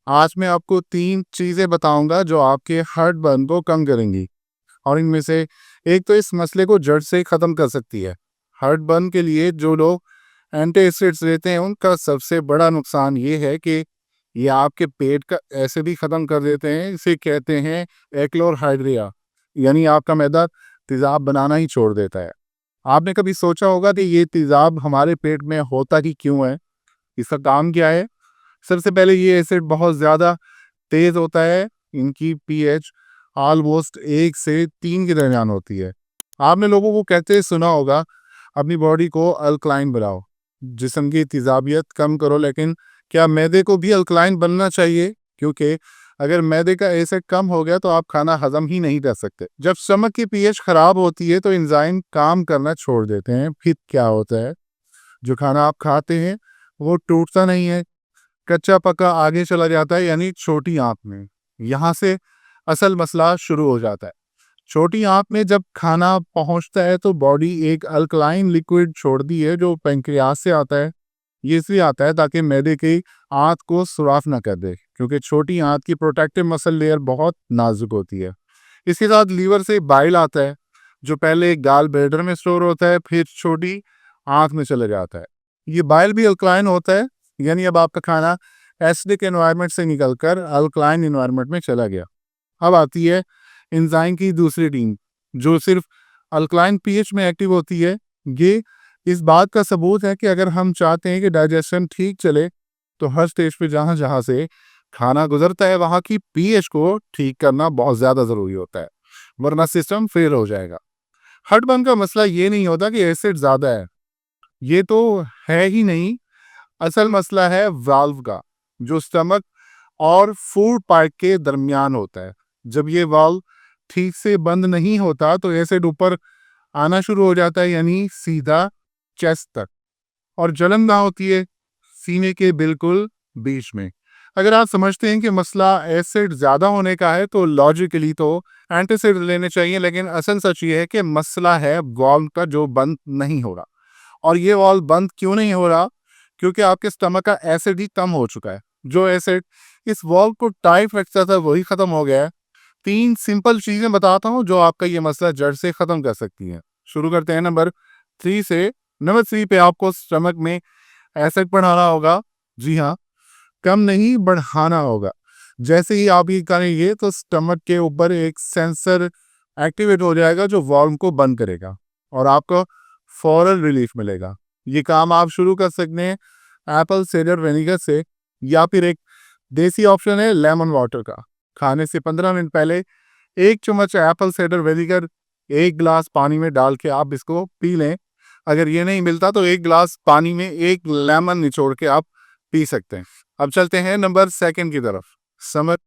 आज मैं आपको 3 चीज़ें बताऊँगा जो आपके हार्टबर्न को कम करेंगी और इनमें से एक तो इस मसले को जड़ से ख़त्म कर सकती है। हार्टबर्न के लिए जो लोग एंटासिड्स लेते हैं उनका सबसे बड़ा नुकसान ये है कि ये आपके पेट का एसिड ही ख़त्म कर देते हैं। इसे कहते हैं एक्लोरहाइड्रिया, यानी आपका मैदा तेज़ाब बनाना ही छोड़ देता है। आपने कभी सोचा होगा कि ये तेज़ाब हमारे पेट में होता ही क्यों है? इसका काम क्या है? सबसे पहले ये एसिड बहुत ज़्यादा तेज़ होता है। इनकी पीएच ऑलमोस्ट 1 से 3 के दरमियान होती है। आपने लोगों को कहते सुना होगा, अपनी बॉडी को अल्कलाइन बनाओ, जिस्म की तेज़ाबियत कम करो, लेकिन क्या मैदे को भी अल्कलाइन बनना चाहिए? क्योंकि अगर मैदे का एसिड कम हो गया तो आप खाना हज़म ही नहीं कर सकते। जब स्टमक की पीएच खराब होती है तो एंजाइम काम करना छोड़ देते हैं। फिर क्या होता है? जो खाना आप खाते हैं वो टूटता नहीं है, कच्चा पक्का आगे चला जाता है, यानी छोटी आंत में। यहाँ से असल मसला शुरू हो जाता है। छोटी आंत में जब खाना पहुंचता है तो बॉडी एक अल्कलाइन लिक्विड छोड़ती है जो पेंक्रियास से आता है। ये इसलिए आता है ताकि मैदे की आंत को सुराख ना कर दे, क्योंकि छोटी आंत की प्रोटेक्टिव मसल लेयर बहुत नाजुक होती है। इसके साथ लीवर से बाइल आता है, जो पहले गाल ब्लैडर में स्टोर होता है, फिर छोटी आंत में चले जाता है। ये बाइल भी अल्कलाइन होता है, यानी अब आपका खाना एसिडिक एनवायरनमेंट से निकलकर अल्कलाइन एनवायरनमेंट में चला गया। अब आती है एंजाइम की दूसरी टीम, जो सिर्फ अल्कलाइन पीएच में एक्टिव होती है। ये इस बात का सबूत है कि अगर हम चाहते हैं कि डाइजेशन ठीक चले तो हर स्टेज पे जहाँ जहाँ से खाना गुजरता है वहाँ की पीएच को ठीक करना बहुत ज़्यादा ज़रूरी होता है, वरना सिस्टम फेल हो जाएगा। हर्टबर्न का मसला ये नहीं होता कि एसिड ज़्यादा है, ये तो है ही नहीं। असल मसला है वाल्व का, जो स्टमक और फूड पाइप के दरमियान होता है। जब ये वाल्व ठीक से बंद नहीं होता तो एसिड ऊपर आना शुरू हो जाता है, यानी सीधा चेस्ट तक, और जलन ना होती है सीने के बिल्कुल बीच में। अगर आप समझते हैं कि मसला एसिड ज़्यादा होने का है तो लॉजिकली तो एंटासिड लेने चाहिए, लेकिन असल सच ये है कि मसला है वाल्व का जो बंद नहीं हो रहा। और ये वाल्व बंद क्यों नहीं हो रहा? क्योंकि आपके स्टमक का एसिड ही कम हो चुका है। जो एसिड इस वाल्व को टाइट रखता था वही खत्म हो गया है। 3 सिंपल चीजें बताता हूँ जो आपका ये मसला जड़ से खत्म कर सकती हैं। शुरू करते हैं नंबर 3 से। नंबर 3 पे आपको स्टमक में एसिड बढ़ाना होगा। जी हाँ, कम नहीं बढ़ाना होगा। जैसे ही आप ये करेंगे तो स्टमक के ऊपर एक सेंसर एक्टिवेट हो जाएगा जो वाल्व को बंद करेगा और आपको फौरन रिलीफ मिलेगा। ये काम आप शुरू कर सकते हैं एप्पल साइडर विनेगर से, या फिर एक देसी ऑप्शन है लेमन वाटर का। खाने से 15 मिनट पहले 1 चम्मच एप्पल साइडर विनेगर 1 गिलास पानी में डाल के आप इसको पी लें। अगर ये नहीं मिलता तो 1 गिलास पानी में 1 लेमन निचोड़ के आप पी सकते हैं। अब चलते हैं नंबर 2 की तरफ। समर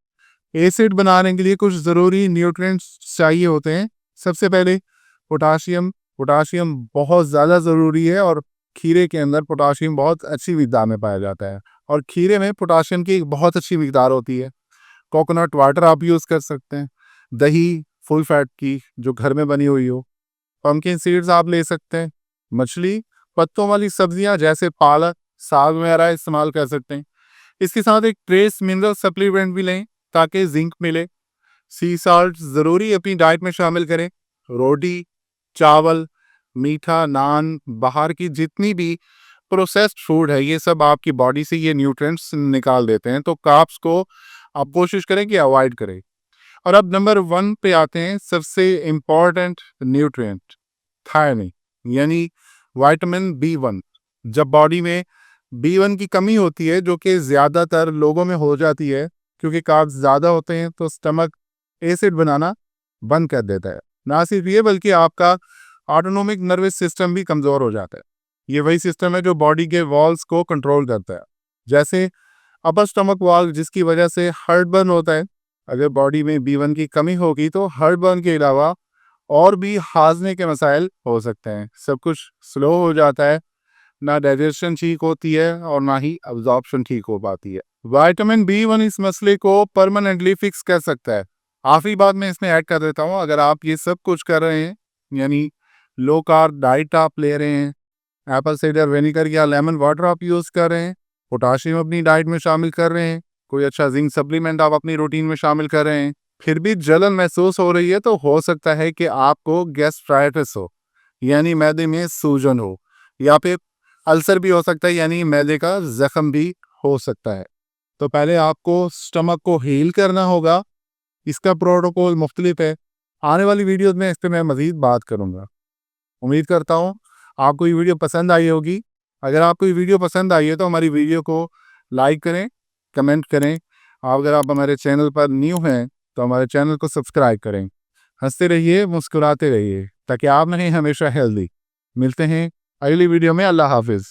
एसिड बनाने के लिए कुछ ज़रूरी न्यूट्रिएंट्स चाहिए होते हैं। सबसे पहले पोटाशियम। पोटाशियम बहुत ज़्यादा ज़रूरी है और खीरे के अंदर पोटाशियम बहुत अच्छी मिकदार में पाया जाता है, और खीरे में पोटाशियम की एक बहुत अच्छी मिकदार होती है। कोकोनट वाटर आप यूज़ कर सकते हैं। दही फुल फैट की जो घर में बनी हुई हो। पंपकिन सीड्स आप ले सकते हैं। मछली, पत्तों वाली सब्जियां जैसे पालक, साग वगैरह इस्तेमाल कर सकते हैं। इसके साथ एक ट्रेस मिनरल सप्लीमेंट भी लें ताकि जिंक मिले। सी साल्ट ज़रूरी अपनी डाइट में शामिल करें। रोटी, चावल, मीठा, नान, बाहर की जितनी भी प्रोसेस्ड फूड है ये सब आपकी बॉडी से ये न्यूट्रिएंट्स निकाल देते हैं, तो कार्ब्स को आप कोशिश करें कि अवॉइड करें। और अब नंबर 1 पे आते हैं सबसे इम्पॉर्टेंट न्यूट्रिएंट, थायमिन, यानी विटामिन बी 1। जब बॉडी में बी 1 की कमी होती है, जो कि ज़्यादातर लोगों में हो जाती है क्योंकि कार्ब्स ज़्यादा होते हैं, तो स्टमक एसिड बनाना बंद कर देता है। ना सिर्फ ये बल्कि आपका ऑटोनोमिक नर्वस सिस्टम भी कमज़ोर हो जाता है। ये वही सिस्टम है जो बॉडी के वॉल्स को कंट्रोल करता है, जैसे अपर स्टमक वाल्व, जिसकी वजह से हार्टबर्न होता है। अगर बॉडी में बी 1 की कमी होगी तो हार्टबर्न के अलावा और भी हाजमे के मसाइल हो सकते हैं। सब कुछ स्लो हो जाता है, ना डाइजेशन ठीक होती है और ना ही अब्जॉर्प्शन ठीक हो पाती है। विटामिन बी 1 इस मसले को परमानेंटली फिक्स कर सकता है। आखिरी बात मैं इसमें ऐड कर देता हूँ, अगर आप ये सब कुछ कर रहे हैं, यानी लो कार्ब डाइट आप ले रहे हैं, एप्पल साइडर विनेगर या लेमन वाटर आप यूज़ कर रहे हैं, पोटाशियम अपनी डाइट में शामिल कर रहे हैं, कोई अच्छा जिंक सप्लीमेंट आप अपनी रूटीन में शामिल कर रहे हैं, फिर भी जलन महसूस हो रही है, तो हो सकता है कि आपको गैस्ट्राइटिस हो, यानी मैदे में सूजन हो, या फिर अल्सर भी हो सकता है, यानी मैदे का जख्म भी हो सकता है। तो पहले आपको स्टमक को हील करना होगा। इसका प्रोटोकॉल मुख्तलिफ है। आने वाली वीडियोस में इस पर मैं मज़ीद बात करूँगा। उम्मीद करता हूँ आपको ये वीडियो पसंद आई होगी। अगर आपको ये वीडियो पसंद आई है तो हमारी वीडियो को लाइक करें, कमेंट करें। अगर आप हमारे चैनल पर न्यू हैं तो हमारे चैनल को सब्सक्राइब करें। हंसते रहिए, मुस्कुराते रहिए, ताकि आप रहें हमेशा हेल्दी। मिलते हैं अगली वीडियो में। अल्लाह हाफिज़।